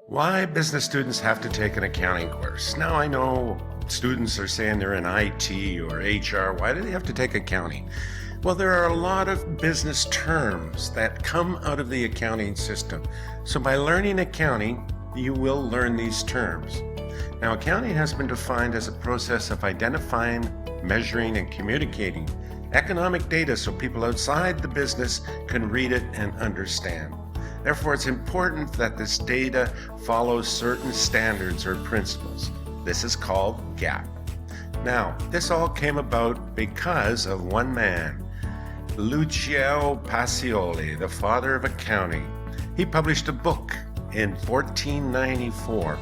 Why business students have to take an accounting course. Now I know students are saying they're in IT or HR. Why do they have to take accounting? Well, there are a lot of business terms that come out of the accounting system. So by learning accounting, you will learn these terms. Now, accounting has been defined as a process of identifying, measuring, and communicating economic data so people outside the business can read it and understand. Therefore, it's important that this data follows certain standards or principles. This is called GAAP. Now, this all came about because of one man, Lucio Pacioli, the father of accounting. He published a book in 1494,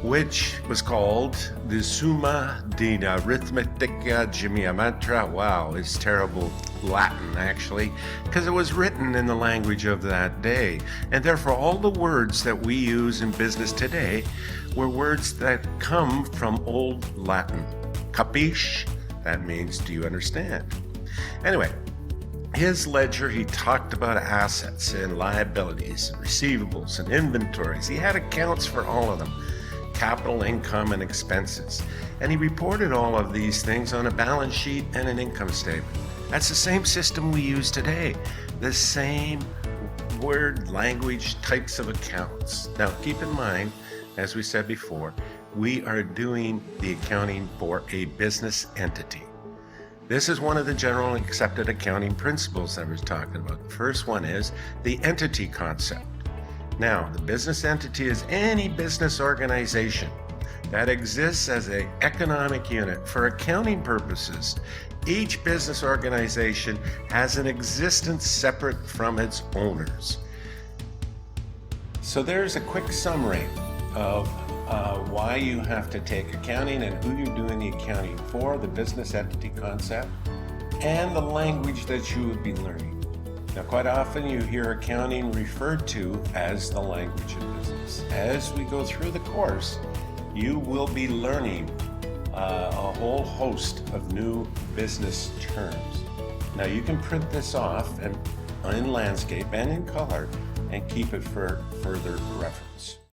which was called the Summa de Arithmetica Geometra. Wow, it's terrible Latin actually, because it was written in the language of that day. And therefore all the words that we use in business today were words that come from Old Latin. Capisce? That means, do you understand? Anyway, his ledger, he talked about assets and liabilities, and receivables and inventories. He had accounts for all of them. Capital, income, and expenses. And he reported all of these things on a balance sheet and an income statement. That's the same system we use today. The same word, language, types of accounts. Now, keep in mind, as we said before, we are doing the accounting for a business entity. This is one of the general accepted accounting principles that we're talking about. The first one is the entity concept. Now, the business entity is any business organization that exists as an economic unit. For accounting purposes, each business organization has an existence separate from its owners. So there's a quick summary of why you have to take accounting and who you're doing the accounting for, the business entity concept, and the language that you would be learning. Now, quite often you hear accounting referred to as the language of business. As we go through the course, you will be learning a whole host of new business terms. Now, you can print this off and in landscape and in color and keep it for further reference.